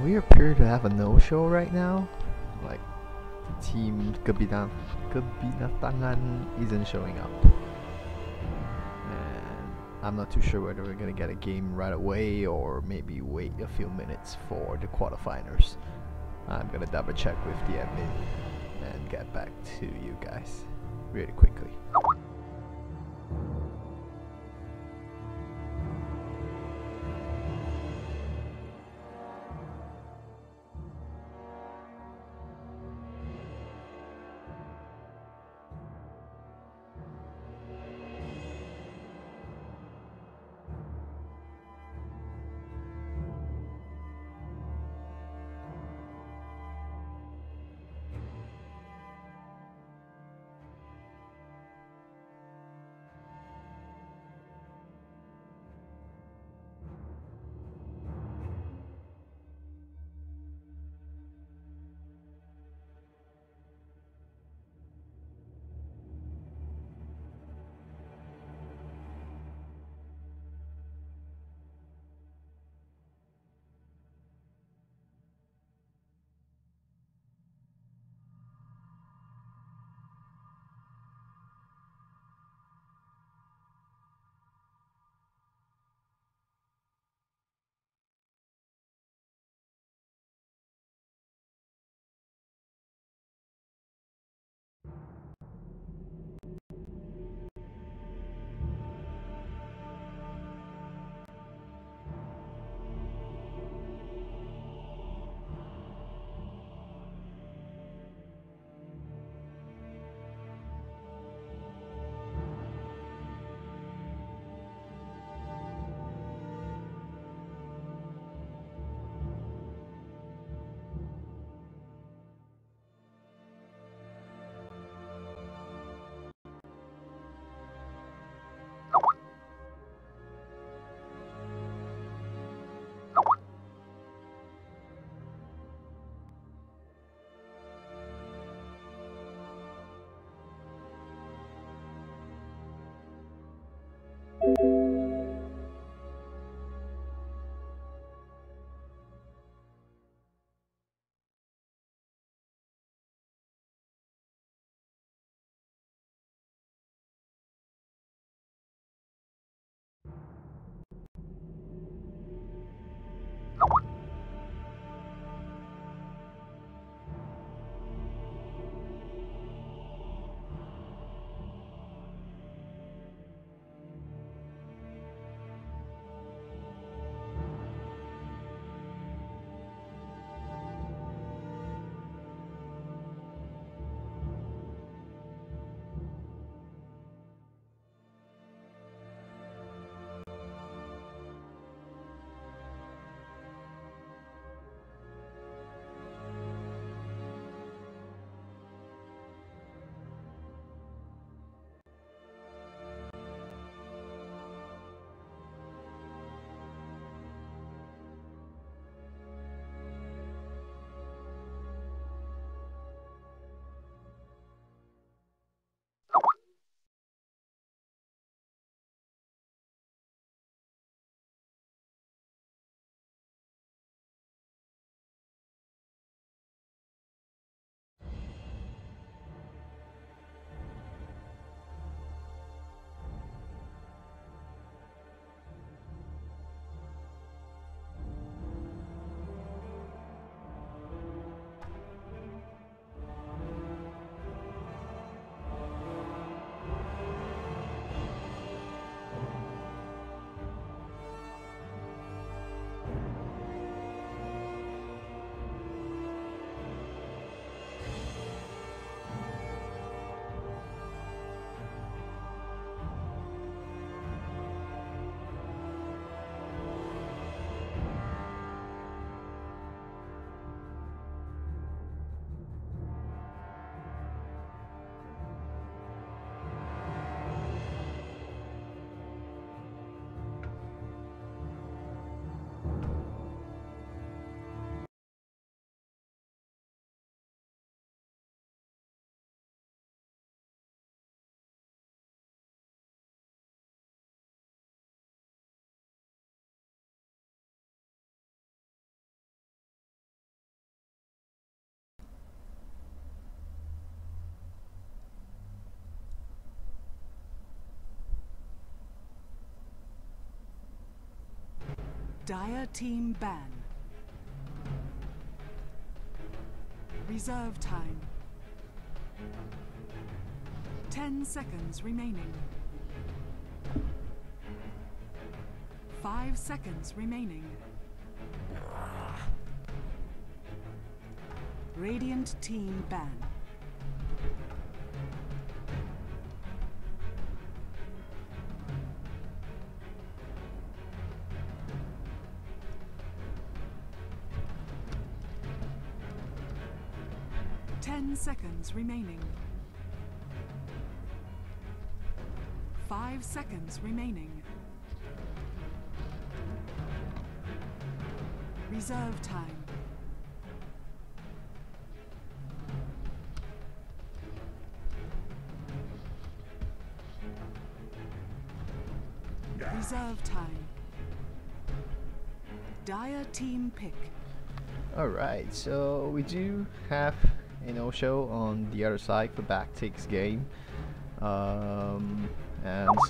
We appear to have a no-show right now. Like, the team Kebinatangan isn't showing up. And I'm not too sure whether we're gonna get a game right away or maybe wait a few minutes for the quarterfinals. I'm gonna double check with the admin and get back to you guys really quickly. Dire team ban. Reserve time. 10 seconds remaining. 5 seconds remaining. Radiant team ban. Seconds remaining. 5 seconds remaining. Reserve time. Reserve time. Dire team pick. Alright, so we do have a no-show on the other side for Backtick's game. And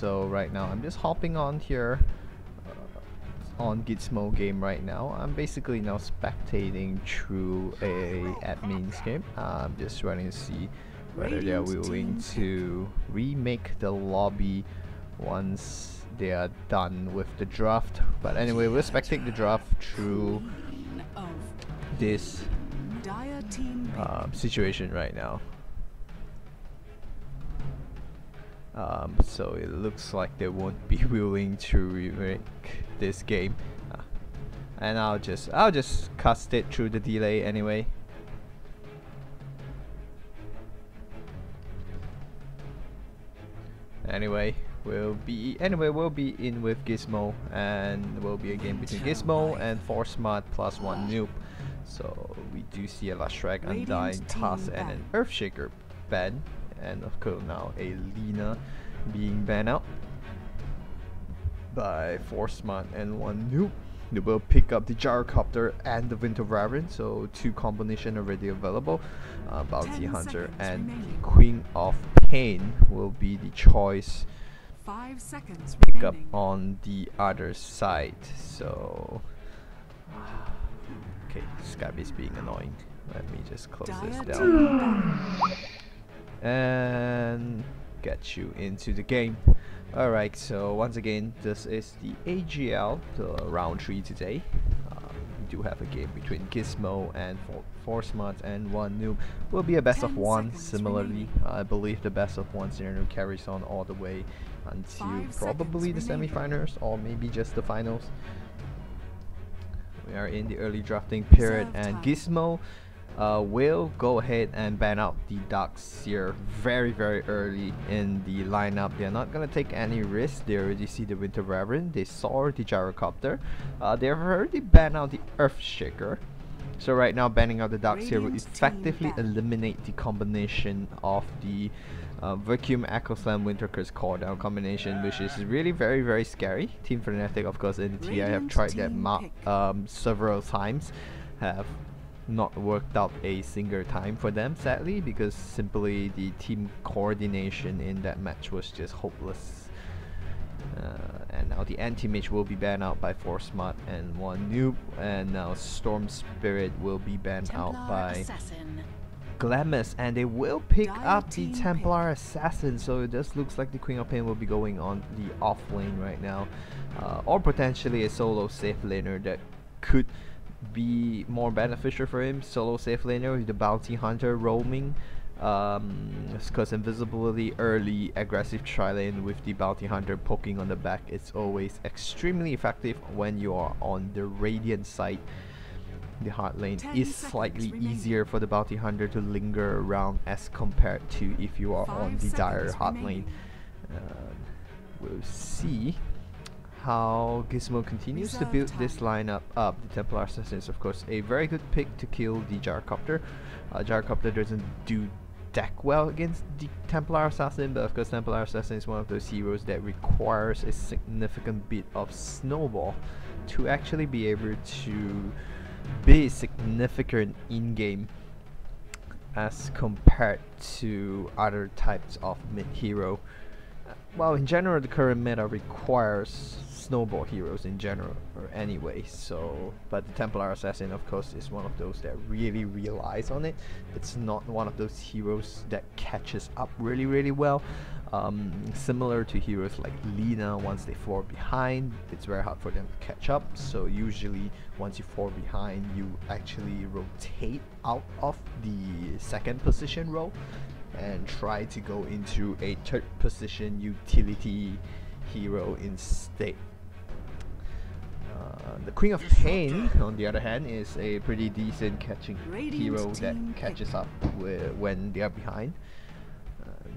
so right now I'm just hopping on here on Gizmo game right now. I'm basically now spectating through a admin's game. I'm just trying to see whether they're willing to remake the lobby once they are done with the draft. But anyway, we're spectating the draft through this situation right now. So it looks like they won't be willing to remake this game, and I'll just cast it through the delay anyway. Anyway, we'll be in with Gizmo, and will be a game between Gizmo and 4smart plus 1 noob. So we do see a Lashrek, Undying, Task, and an Earthshaker ban, and of course now a Lina being banned out by 4smart and 1 noob. They will pick up the Gyrocopter and the Winter Wyvern, so 2 combination already available. Bounty Hunter and the Queen of Pain will be the choice 5 seconds pick up remaining. on the other side. So okay, Skype is being annoying. Let me just close this down and get you into the game. Alright, so once again, this is the AGL, the round 3 today. We do have a game between Gizmo and 4smart and 1 noob. Will be a best of 1. Similarly, I believe the best of 1 scenario carries on all the way until probably the semi-finals or maybe just the finals. We are in the early drafting period, and Gizmo will go ahead and ban out the Dark Seer very early in the lineup. They're not gonna take any risks. They already see the Winter Wyvern, they saw the Gyrocopter, they've already banned out the Earthshaker. So right now banning out the Dark Seer will effectively eliminate the combination of the Vacuum Echo Slam Winter Curse Core Down combination, which is really very scary. Team Frenetic, of course, in the TI have tried that map several times, have not worked out a single time for them, sadly, because simply the team coordination in that match was just hopeless. And now the anti-mage will be banned out by 4smart and 1 noob, and now Storm Spirit will be banned out by Glamis, and they will pick up the Templar Assassin. So it just looks like the Queen of Pain will be going on the off lane right now, or potentially a solo safe laner that could be more beneficial for him. Solo safe laner with the Bounty Hunter roaming, because invisibility early aggressive tri-lane with the Bounty Hunter poking on the back is always extremely effective when you are on the Radiant side. The hard lane is slightly easier for the Bounty Hunter to linger around as compared to if you are on the dire hard lane. We'll see how Gizmo continues to build this lineup up. The Templar Assassin is of course a very good pick to kill the Gyrocopter. Gyrocopter doesn't do deck well against the Templar Assassin, but of course Templar Assassin is one of those heroes that requires a significant bit of snowball to actually be able to be significant in-game as compared to other types of mid-hero. Well, in general, the current meta requires snowball heroes in general, or anyway. So, but the Templar Assassin, of course, is one of those that really relies on it. It's not one of those heroes that catches up really well. Similar to heroes like Lina, once they fall behind, it's very hard for them to catch up. So usually, once you fall behind, you actually rotate out of the second position role and try to go into a third position utility hero instead. The Queen of Pain, on the other hand, is a pretty decent catching hero that catches up when they are behind.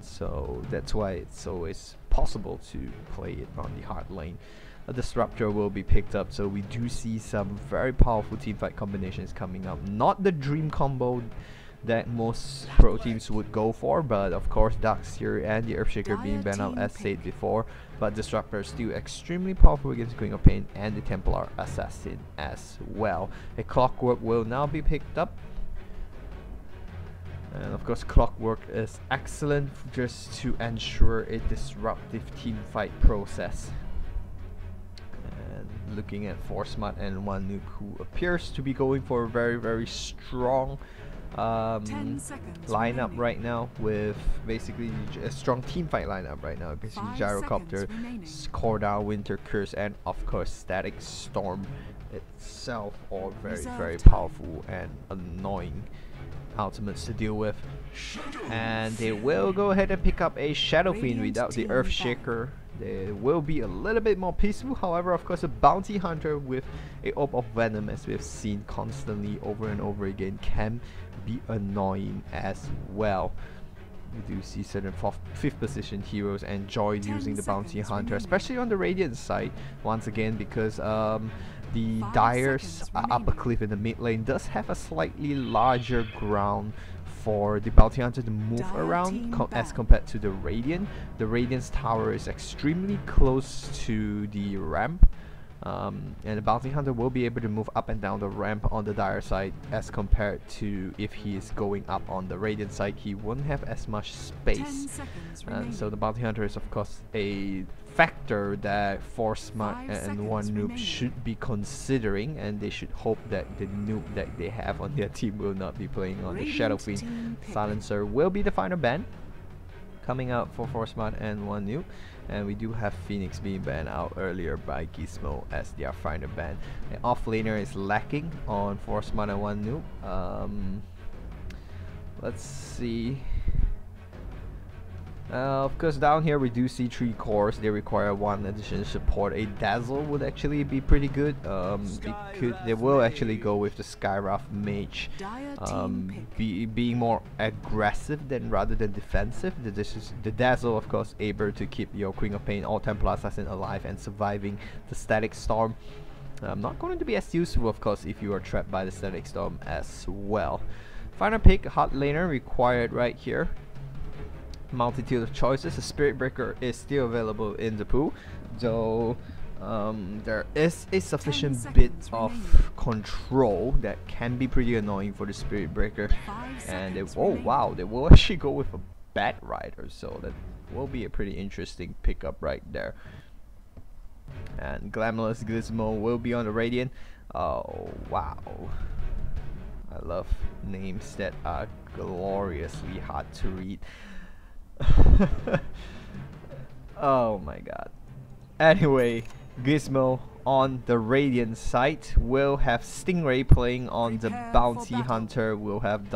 So that's why it's always possible to play it on the hard lane. A Disruptor will be picked up, so we do see some very powerful teamfight combinations coming up. Not the dream combo that most pro teams would go for, but of course Darkseer and the Earthshaker being banned out as said before, but Disruptor is still extremely powerful against Queen of Pain and the Templar Assassin as well. A Clockwork will now be picked up, and of course Clockwork is excellent just to ensure a disruptive teamfight process. And looking at Forcemat and one nuke, who appears to be going for a very strong lineup right now, with basically a strong teamfight lineup right now. Basically Gyrocopter, Core Down, Winter Curse, and of course Static Storm itself, all very powerful and annoying ultimates to deal with. And they will go ahead and pick up a Shadow Fiend without the Earthshaker. They will be a little bit more peaceful. However, of course, a Bounty Hunter with a Orb of Venom, as we've seen constantly over and over again, can be annoying as well. We do see certain 5th position heroes enjoy using the Bounty Hunter, especially on the Radiant side, once again, because the Dire's upper cliff in the mid lane does have a slightly larger ground for the Bounty Hunter to move around as compared to the Radiant. The Radiant's tower is extremely close to the ramp, and the Bounty Hunter will be able to move up and down the ramp on the Dire side as compared to if he is going up on the Radiant side. He won't have as much space, and so the Bounty Hunter is of course a factor that Forcemat and one noob should be considering, and they should hope that the noob that they have on their team will not be playing on the Shadow Fiend. Silencer will be the final ban coming out for Forcemat and one noob, and we do have Phoenix being banned out earlier by Gizmo as their final ban. The offlaner is lacking on Forcemat and one noob. Let's see. Of course, down here we do see 3 cores. They require 1 additional support. A Dazzle would actually be pretty good. They will actually go with the Skywrath Mage, being more aggressive rather than defensive. The Dazzle, of course, able to keep your Queen of Pain or Templar Assassin alive and surviving the Static Storm. Not going to be as useful, of course, if you are trapped by the Static Storm as well. Final pick, hot laner required right here. Multitude of choices. The Spirit Breaker is still available in the pool, though there is a sufficient bit of control that can be pretty annoying for the Spirit Breaker. And oh wow, they will actually go with a Bat Rider, so that will be a pretty interesting pickup right there. And Glamorous Gizmo will be on the Radiant. Oh wow, I love names that are gloriously hard to read. Oh my god. Anyway, Gizmo on the Radiant side will have Stingray playing on the Bounty Hunter, will have ...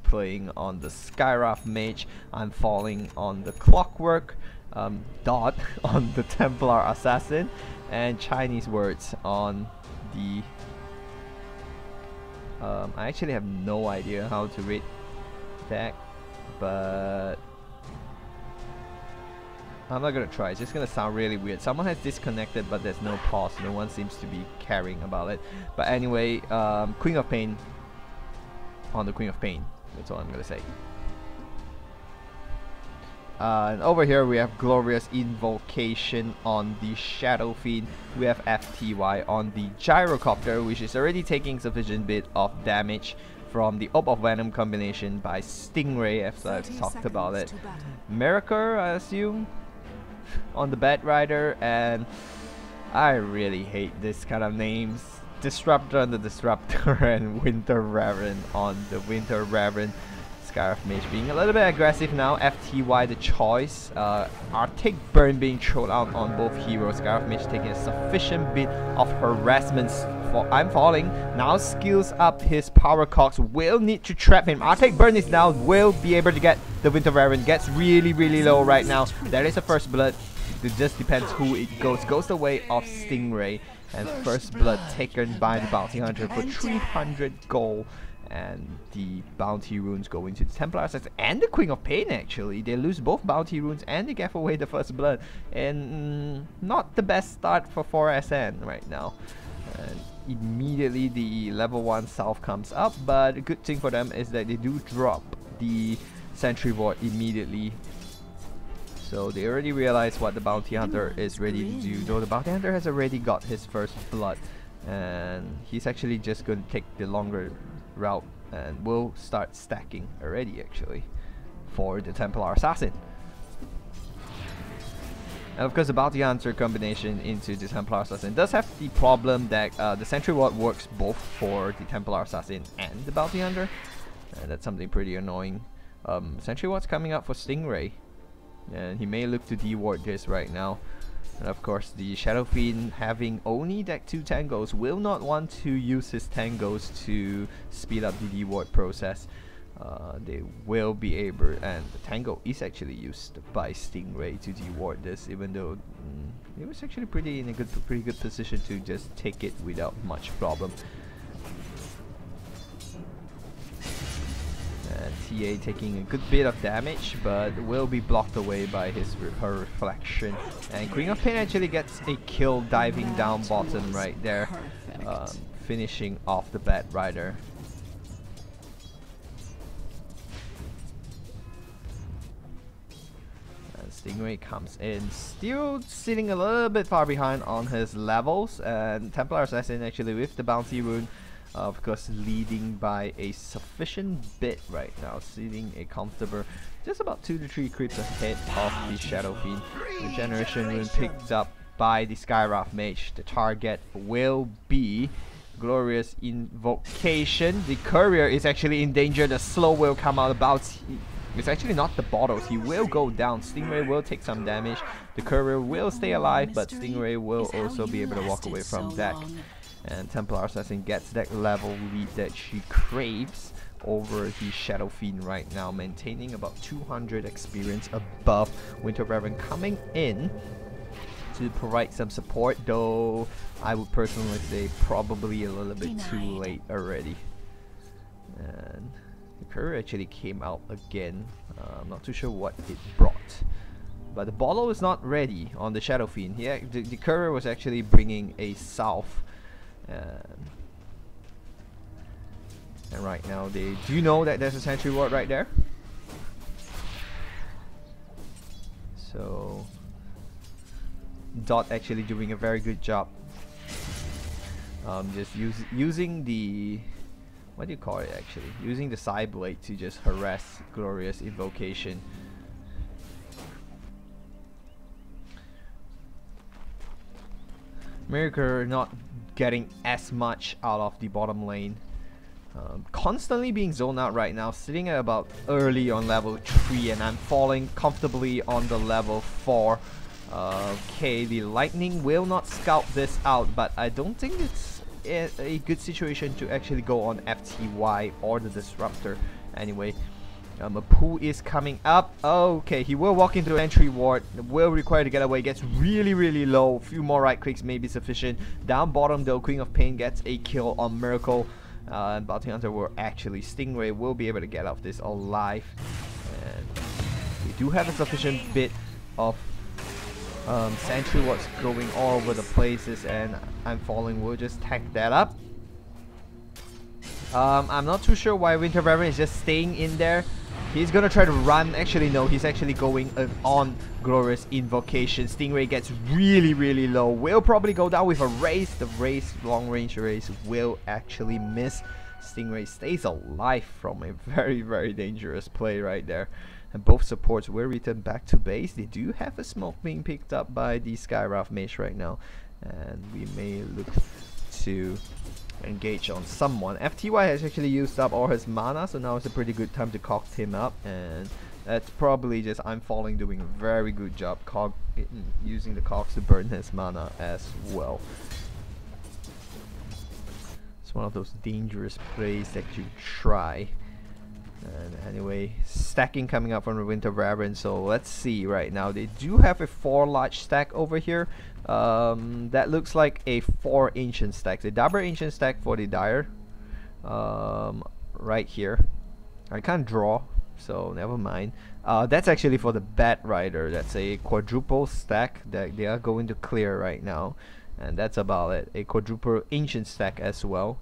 playing on the Skywrath Mage. I'm falling on the Clockwork, Dot on the Templar Assassin, and Chinese words on the I actually have no idea how to read that, but I'm not gonna try. It's just gonna sound really weird. Someone has disconnected, but there's no pause. No one seems to be caring about it. But anyway, Queen of Pain on the Queen of Pain. That's all I'm gonna say. And over here we have Glorious Invocation on the Shadow Fiend. We have FTY on the Gyrocopter, which is already taking sufficient bit of damage from the Orb of Venom combination by Stingray, as I've talked about it. Miracle, I assume. on the Bat Rider, and I really hate this kind of names. Disruptor on the Disruptor and Winter Raven on the Winter Raven. Scarf Mage being a little bit aggressive now. FTY the choice. Arctic Burn being thrown out on both heroes. Scarf Mage taking a sufficient bit of harassments. I'm falling. Now skills up his power cogs. Will need to trap him. Arctic Burn is down. Will be able to get the Winter Raven. Gets really low right now. There is a first blood. It just depends who it goes. Goes the way of Stingray. And first blood taken by the Bounty Hunter for 300 gold. And the bounty runes go into the Templar Assassin and the Queen of Pain. Actually, they lose both bounty runes and they give away the first blood, and not the best start for 4SN right now. And immediately the level 1 South comes up, but the good thing for them is that they do drop the Sentry Ward immediately. So they already realize what the Bounty Hunter is ready to do, though the Bounty Hunter has already got his first blood, and he's actually just going to take the longer route and will start stacking already actually for the Templar Assassin. And of course the Bounty Hunter combination into the Templar Assassin does have the problem that the Sentry Ward works both for the Templar Assassin and the Bounty Hunter, and that's something pretty annoying. Sentry Ward's coming up for Stingray, and he may look to deward this right now. And of course the Shadow Fiend, having only deck 2 tangos, will not want to use his tangos to speed up the deward process. They will be able, and the tango is actually used by Stingray to deward this, even though it was actually in a pretty good position to just take it without much problem. TA taking a good bit of damage, but will be blocked away by her reflection. And Queen of Pain actually gets a kill diving down bottom right there, finishing off the Bat Rider. And Stingray comes in, still sitting a little bit far behind on his levels, and Templar Assassin actually with the bounty rune, of course leading by a sufficient bit right now, sitting a comfortable just about 2 to 3 creeps ahead of the Shadow Fiend. The Generation Rune picked up by the Skywrath Mage. The target will be Glorious Invocation. The Courier is actually in danger. The slow will come out about. It's actually not the bottles. He will go down. Stingray will take some damage. The Courier will stay alive, but Stingray will also be able to walk away from deck. And Templar Assassin gets that level lead that she craves over the Shadow Fiend right now, maintaining about 200 experience above. Winter Raven coming in to provide some support, though I would personally say probably a little bit too late already. And the Courier actually came out again. I'm not too sure what it brought, but the bottle is not ready on the Shadow Fiend. The Courier was actually bringing a South. And right now they do know that there's a Sentry Ward right there, so Dot actually doing a very good job, just using the, what do you call it actually, using the side blade to just harass Glorious Invocation. Miracle not getting as much out of the bottom lane, constantly being zoned out right now, sitting at about early on level 3, and I'm falling comfortably on the level 4. Okay, the Lightning will not scout this out, but I don't think it's a good situation to actually go on FTY or the Disruptor anyway. Apu is coming up. Okay, he will walk into Entry Ward, will require to get away, gets really low. A few more right clicks may be sufficient. Down bottom though, Queen of Pain gets a kill on Miracle, and Bounty Hunter will actually, Stingray will be able to get off this alive. And we do have a sufficient bit of Sentry Wards going all over the places, and I'm falling. We'll just tag that up. I'm not too sure why Winter Raven is just staying in there. He's gonna try to run. Actually, no, he's actually going on Glorious Invocation. Stingray gets really low. Will probably go down with a race. The race, long range race, will actually miss. Stingray stays alive from a very dangerous play right there. and both supports will return back to base. They do have a smoke being picked up by the Skywrath Mage right now, and we may look to engage on someone. FTY has actually used up all his mana, so now it's a pretty good time to cock him up, and that's probably just I'm Falling doing a very good job using the cogs to burn his mana as well. It's one of those dangerous plays that you try. And anyway, stacking coming up from the Winter Raven, so let's see right now. They do have a 4 large stack over here. That looks like a 4 ancient stack. The double ancient stack for the Dire. Right here. I can't draw, so never mind. That's actually for the Bat Rider. That's a quadruple stack that they are going to clear right now. And that's about it. A quadruple ancient stack as well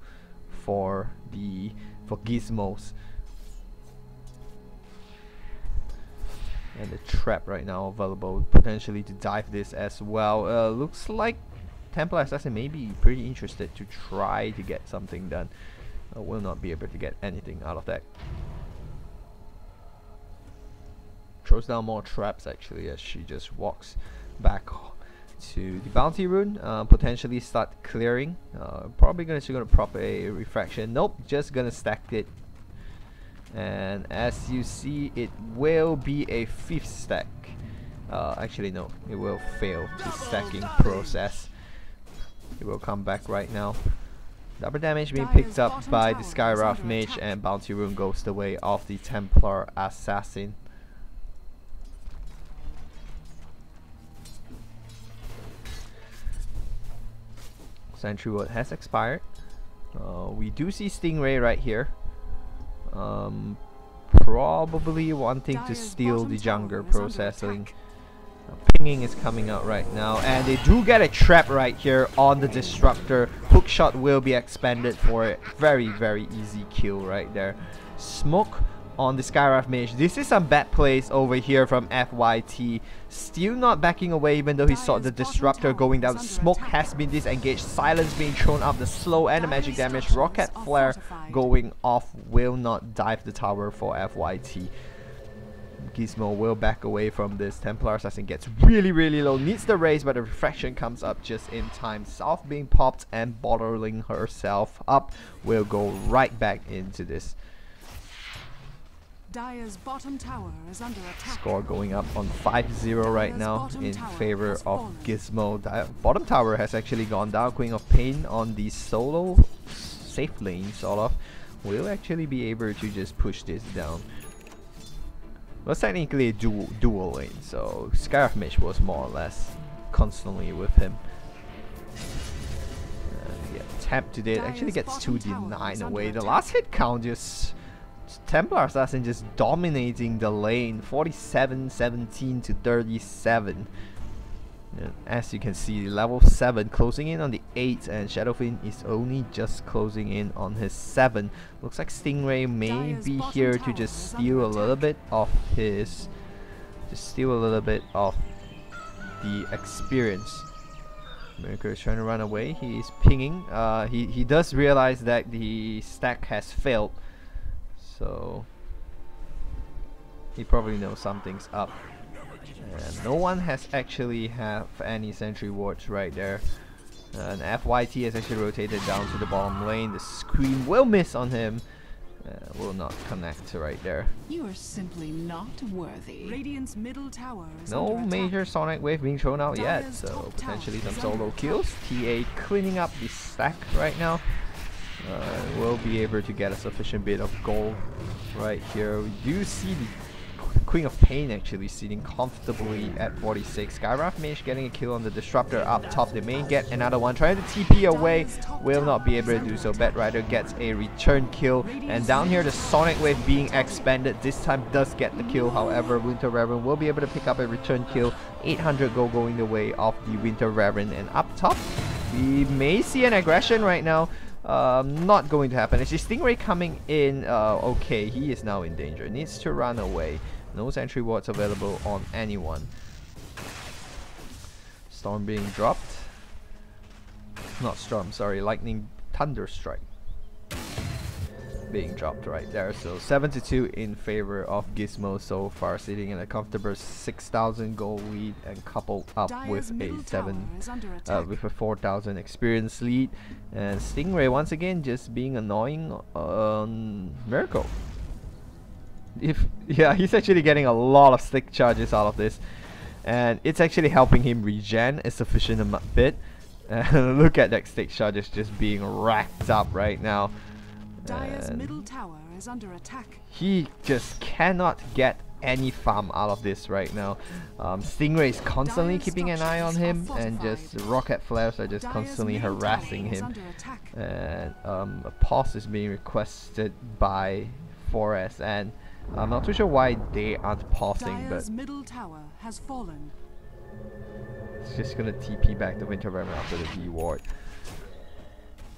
for Gizmos. And the trap right now available potentially to dive this as well. Looks like Templar Assassin may be pretty interested to try to get something done. Will not be able to get anything out of that. Throws down more traps actually as she just walks back to the bounty rune. Potentially start clearing. Probably gonna prop a refraction. Nope, just gonna stack it. And as you see, it will be a 5th stack. Actually no, it will fail the stacking process. It will come back right now. Double damage being picked up by the Skywrath Mage, and bounty rune goes the way of the Templar Assassin. Sentry Ward has expired. We do see Stingray right here. Probably wanting to steal the jungler processing. Pinging is coming out right now, and they do get a trap right here on the Disruptor. Hookshot will be expanded for a very, very easy kill right there. Smoke on the Skywrath Mage. This is some bad plays over here from FYT. Still not backing away even though he saw the Disruptor going down. Smoke has been disengaged. Silence being thrown up. The slow and the magic damage. Rocket Flare going off will not dive the tower for FYT. Gizmo will back away from this. Templar Assassin gets really, really low. Needs the raise, but the refraction comes up just in time. South being popped and bottling herself up will go right back into this. Dire's bottom tower is under attack. Score going up on 5-0 right now in favor of Gizmo. Bottom tower has actually gone down. Queen of Pain on the solo safe lane sort of will actually be able to just push this down. Well, it's technically a dual lane, so Skywrath Mage was more or less constantly with him. Yeah, tap to it actually gets 2d9 away. The last hit count just Templar Assassin just dominating the lane, 47-17 to 37. As you can see, level 7 closing in on the 8, and Shadowfiend is only just closing in on his 7. Looks like Stingray may be here to just steal a little bit of his, the experience. America is trying to run away. He is pinging. He does realize that the stack has failed, so he probably knows something's up. And no one has actually have any sentry wards right there. And FYT has actually rotated down to the bottom lane. The scream will miss on him. Will not connect right there. You are simply not worthy. Radiant's middle tower is no under major attack. Sonic Wave being thrown out yet, Dire's so top potentially tower some is solo under kills. TA cleaning up the stack right now. Will be able to get a sufficient bit of gold right here. We do see the Queen of Pain actually sitting comfortably at 46. Skywrath Mage getting a kill on the Disruptor up top. They may get another one. Trying to TP away. Will not be able to do so. Bat Rider gets a return kill. And down here the Sonic Wave being expanded. This time does get the kill. However, Winter Raven will be able to pick up a return kill. 800 gold going the way of the Winter Raven. And up top, we may see an aggression right now. Not going to happen. It's just Stingray coming in. Okay, he is now in danger. Needs to run away. No sentry wards available on anyone. Storm being dropped. Not Storm, sorry. Lightning Thunder Strike. being dropped right there. So 7-2 in favor of Gizmo so far, sitting in a comfortable 6,000 gold lead and coupled up with a 4,000 experience lead. And Stingray once again just being annoying on Miracle. Yeah, he's actually getting a lot of stick charges out of this, and it's actually helping him regen a sufficient bit. And look at that stick charges just being racked up right now. Dire's middle tower is under attack. He just cannot get any farm out of this right now. Stingray is constantly keeping an eye on him, and just rocket flares are just constantly harassing him. And a pause is being requested by Forest, and I'm not too sure why they aren't pausing, but middle tower has fallen. It's just gonna TP back the Winter Vermin after the D ward.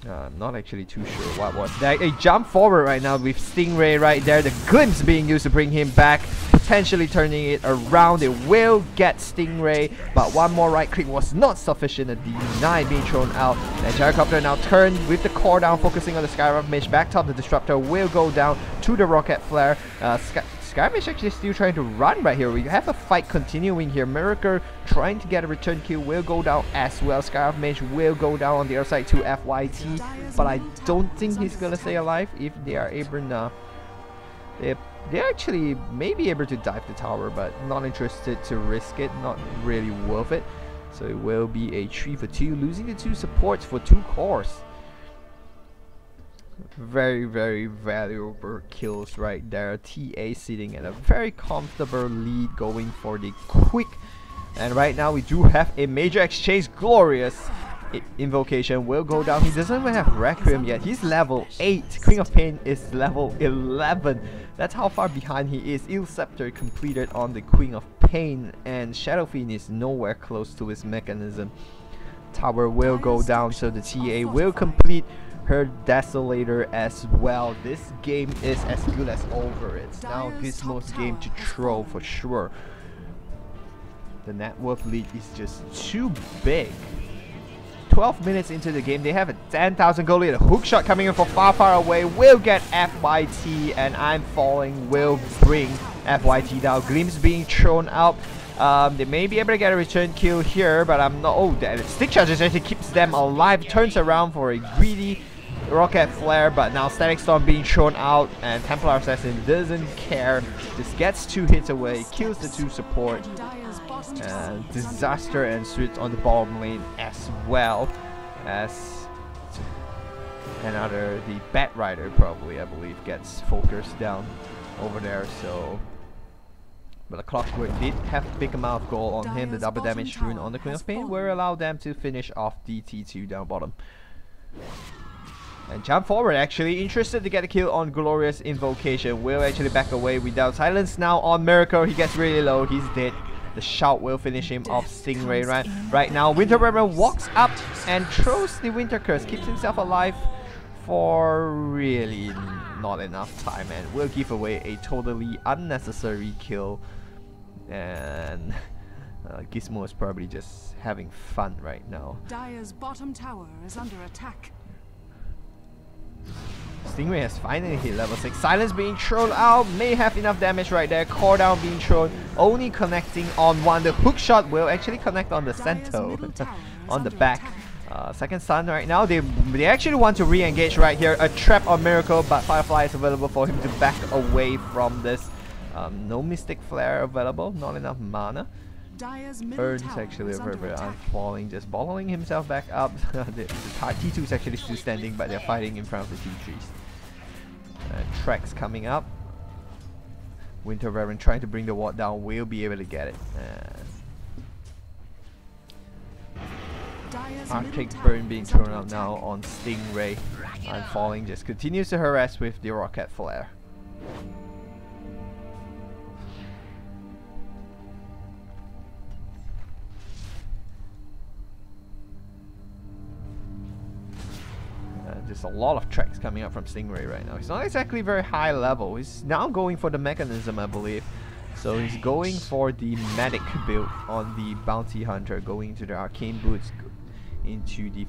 I'm not actually too sure what was that. A jump forward right now with Stingray right there. The glimpse being used to bring him back, potentially turning it around. It will get Stingray, but one more right click was not sufficient. A D9 being thrown out. And Gyrocopter now turned with the core down, focusing on the Skyrock Mage. Back top, the Disruptor will go down to the Rocket Flare. Skymage actually still trying to run right here. We have a fight continuing here. Miracle trying to get a return kill will go down as well. Skyrock Mage will go down on the other side to FYT, but I don't think he's gonna stay alive if they are able to. They actually may be able to dive the tower, but not interested to risk it. Not really worth it. So it will be a 3 for 2, losing the 2 supports for 2 cores. Very, very valuable kills right there. TA sitting at a very comfortable lead, going for the quick. And right now we do have a major exchange. Glorious invocation will go down. He doesn't even have Requiem yet. He's level 8. Queen of Pain is level 11. That's how far behind he is. Ill Scepter completed on the Queen of Pain, and Shadow Fiend is nowhere close to his mechanism. Tower will go down, so the TA will complete her Desolator as well. This game is as good as over. It's now Gizmo's game to throw for sure. The net worth lead is just too big. 12 minutes into the game, they have a 10,000 goal lead. A hook shot coming in from far away will get FYT, and I'm Falling will bring FYT down. Glimpse being thrown out. They may be able to get a return kill here, but I'm not. Oh, the stick charges actually keeps them alive. Turns around for a greedy rocket flare, but now Static Storm being thrown out, and Templar Assassin doesn't care. Just gets 2 hits away, kills the 2 support, and disaster ensues on the bottom lane as well as another, the Bat Rider probably, I believe, gets focused down over there. So, but the Clockwork did have a big amount of gold on him. The double damage rune on the Queen of Pain will allow them to finish off DT2 down bottom. And jump forward, actually interested to get a kill on Glorious Invocation. Will actually back away without silence now on Miracle. He gets really low, he's dead. The shout will finish him off. Stingray right now. Winter Vermin walks up and throws the Winter Curse, keeps himself alive for really not enough time, and will give away a totally unnecessary kill. And Gizmo is probably just having fun right now. Dire's bottom tower is under attack. Stingray has finally hit level 6. Silence being thrown out, may have enough damage right there. Core down being thrown, only connecting on one. The hook shot will actually connect on the center, on the back. Second stun right now. They actually want to re-engage right here. A trap on Miracle, but Firefly is available for him to back away from this. No Mystic Flare available, not enough mana. Earns actually very Falling, just bottling himself back up. the T2 is actually still standing, but they're fighting in front of the T3s. Tracks coming up. Winter Vermin trying to bring the ward down, will be able to get it. Arctic Burn being thrown out now on Stingray. And Falling just continues to harass with the Rocket Flare. There's a lot of tracks coming up from Stingray right now. He's not exactly very high level. He's now going for the mechanism, I believe. So he's going for the medic build on the Bounty Hunter, going to the Arcane Boots, into the